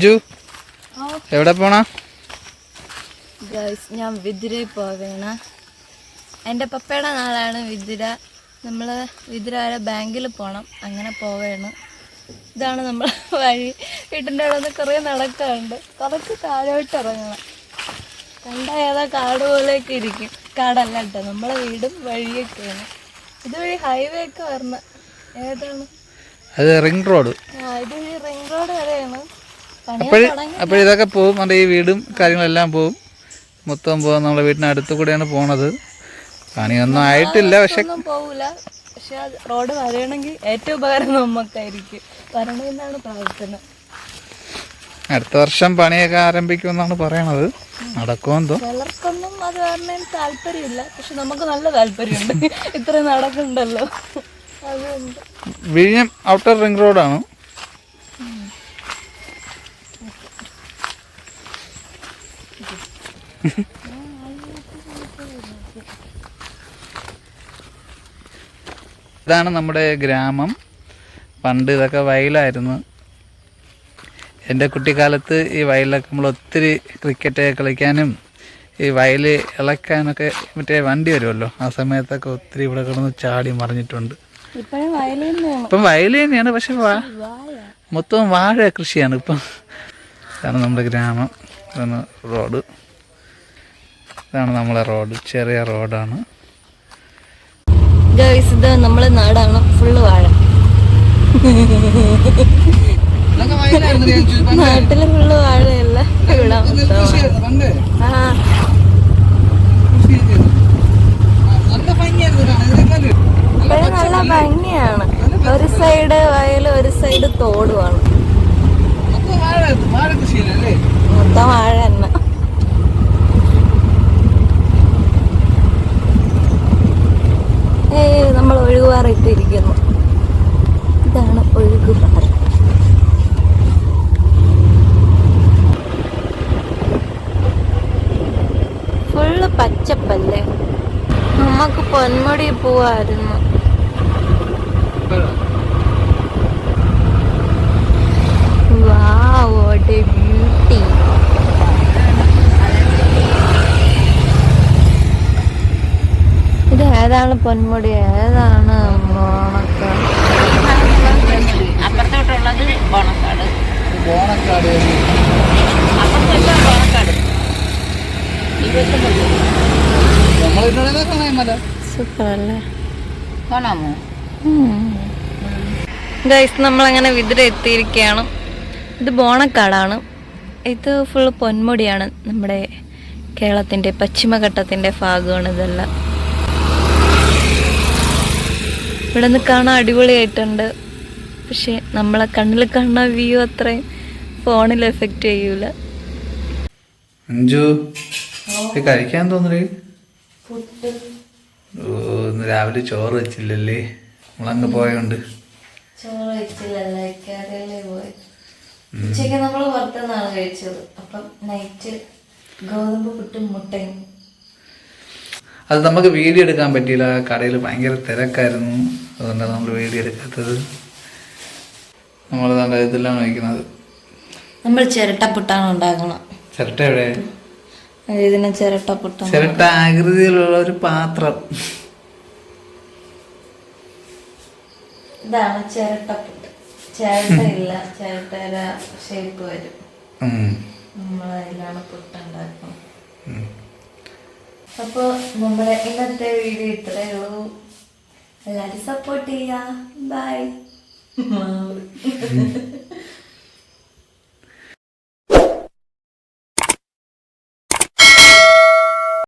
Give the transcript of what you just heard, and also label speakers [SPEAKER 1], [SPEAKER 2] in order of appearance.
[SPEAKER 1] അഞ്ജു എവിടെ പോണ?
[SPEAKER 2] ഞാൻ വിതുര പോവേണ. എൻ്റെ പപ്പയുടെ നാളാണ് വിതുര. നമ്മൾ വിതുര വരെ ബാങ്കിൽ പോകണം, അങ്ങനെ പോവേണ്. ഇതാണ് നമ്മൾ വഴി. വീട്ടിൻ്റെ അവിടെ നിന്ന് കുറേ നടക്കാറുണ്ട്, കുറച്ച് താഴോട്ട് ഇറങ്ങണം. കണ്ട ഏതാ കാട് പോലെയൊക്കെ ഇരിക്കും. കാടല്ല കേട്ടോ, നമ്മളെ വീടും വഴിയൊക്കെയാണ്. ഇതുവഴി ഹൈവേ ഒക്കെ വരണ ഏതാണ്?
[SPEAKER 1] അത് റിംഗ് റോഡ്.
[SPEAKER 2] ഇതുവഴി റിംഗ് റോഡ് വരെയാണ്.
[SPEAKER 1] അപ്പോഴിതൊക്കെ പോകും, നമ്മുടെ ഈ വീടും കാര്യങ്ങളെല്ലാം പോകും, മൊത്തം പോകും. നമ്മുടെ വീടിന് അടുത്ത് കൂടെയാണ് പോണത്. പണിയൊന്നും ആയിട്ടില്ല, പക്ഷെ
[SPEAKER 2] പോകൂല. പക്ഷെ റോഡ് വരണമെങ്കിൽ ഏറ്റവും ഉപകാരം നമുക്കായിരിക്കും. വരണമെന്നാണ് പ്രാർത്ഥന.
[SPEAKER 1] അടുത്ത വർഷം പണിയൊക്കെ ആരംഭിക്കുമെന്നാണ് പറയണത്. നടക്കുമെന്തോ.
[SPEAKER 2] ചിലർക്കൊന്നും അത് വരണേന് താല്പര്യമില്ല, പക്ഷെ നമുക്ക് നല്ല താല്പര്യമുണ്ട്. ഇത്രയും നടക്കുന്നുണ്ടല്ലോ, അതുകൊണ്ട്.
[SPEAKER 1] വിഴിഞ്ഞം ഔട്ടർ റിംഗ് റോഡാണ്. ഇതാണ് നമ്മുടെ ഗ്രാമം. പണ്ട് ഇതൊക്കെ വയലായിരുന്നു. എൻ്റെ കുട്ടിക്കാലത്ത് ഈ വയലിലൊക്കെ നമ്മൾ ഒത്തിരി ക്രിക്കറ്റ് കളിക്കാനും ഈ വയൽ ഇളക്കാനൊക്കെ മറ്റേ വണ്ടി വരുമല്ലോ, ആ സമയത്തൊക്കെ ഒത്തിരി ഇവിടെ കിടന്ന് ചാടി മറിഞ്ഞിട്ടുണ്ട്. ഇപ്പം വയൽ തന്നെയാണ്, പക്ഷെ മൊത്തം വാഴ കൃഷിയാണ് ഇപ്പം. ഇതാണ് നമ്മുടെ ഗ്രാമം. ഇതാണ് റോഡ്. ഇതാണ് നമ്മളെ റോഡ്, ചെറിയ റോഡാണ്.
[SPEAKER 2] ഇത് നമ്മളെ നാടാണ്, ഫുള്ള് വാഴ. നാട്ടില് ഫുള്ള് വാഴയല്ല, ഇവിടെ ഇപ്പോഴും നല്ല ഭംഗിയാണ്. ഒരു സൈഡ് വയല്, ഒരു സൈഡ് തോടുമാണ്. മൊത്തം വാഴ തന്നെ. നമ്മൾ ഒഴുകുപാറയിട്ടിരിക്കുന്നു. ഇതാണ് ഒഴുകുപാറ. ഫുള്ള് പച്ചപ്പല്ലേ. നമുക്ക് പൊന്മുടി പോവായിരുന്നു. വാവ്, വാട്ട് എ ബ്യൂട്ടി. ഇത് ഏതാണ് പൊന്മുടി, ഏതാണ് ബോണക്കാട്?
[SPEAKER 3] അപ്പുറത്തോട്ടുള്ളത് ബോണക്കാട്.
[SPEAKER 2] സൂപ്പർ അല്ലേ? ഗൈസ്, നമ്മളങ്ങനെ വിതുര എത്തിയിരിക്കുകയാണ്. ഇത് ബോണക്കാടാണ്. ഇത് ഫുള്ള് പൊന്മുടിയാണ്. നമ്മുടെ കേരളത്തിൻ്റെ പശ്ചിമഘട്ടത്തിൻ്റെ ഭാഗമാണ് ഇതെല്ലാം. ഇവിടെ നിന്ന് കാണാൻ അടിപൊളിയായിട്ടുണ്ട്, പക്ഷെ നമ്മളെ കണ്ണിൽ കാണുന്ന വ്യൂ അത്രയും ഫോണിൽ എഫക്റ്റ് ചെയ്യൂല.
[SPEAKER 1] കഴിക്കാൻ തോന്നുന്നു. ഇന്ന് രാവിലെ ചോറ് വെച്ചില്ലല്ലേ, നമ്മളങ്ങ് പോയോണ്ട്.
[SPEAKER 2] ചോറ് വെച്ചില്ലല്ലേ, പോയി. ഉച്ചയ്ക്ക് നമ്മൾ പുറത്തുനിന്നാണ് കഴിച്ചത്. അപ്പം നൈറ്റ് ഗോതമ്പ് പുട്ടും മുട്ടയും.
[SPEAKER 1] അത് നമുക്ക് വീഡിയോ എടുക്കാൻ പറ്റിയില്ല, കടയിൽ ഭയങ്കര തിരക്കായിരുന്നു, അതുകൊണ്ടാണ് നമ്മൾ വീഡിയോ എടുക്കാത്തത്. നമ്മൾ ഇതെല്ലാം വയ്ക്കുന്നത്.
[SPEAKER 2] നമ്മൾ ചിരട്ടപ്പുട്ടാണ് ഉണ്ടാക്കണം.
[SPEAKER 1] ചിരട്ട എവിടെ?
[SPEAKER 2] ഇതിന് ചിരട്ടപ്പുട്ട,
[SPEAKER 1] ചിരട്ട ആകൃതിയിലുള്ള ഒരു പാത്രം.
[SPEAKER 2] ഇതാണ് ചിരട്ടപ്പുട്ട്. ചിരട്ടയില്ല, ചിരട്ട ഷേപ്പ് വരും. നമ്മളതിലാണ് പുട്ടുണ്ടാക്കണം. അപ്പോൾ നമ്മുടെ ഇന്നത്തെ വീഡിയോ ഇത്രയേ ഉള്ളൂ. എല്ലാവരും സപ്പോർട്ട് ചെയ്യാം. ബൈ.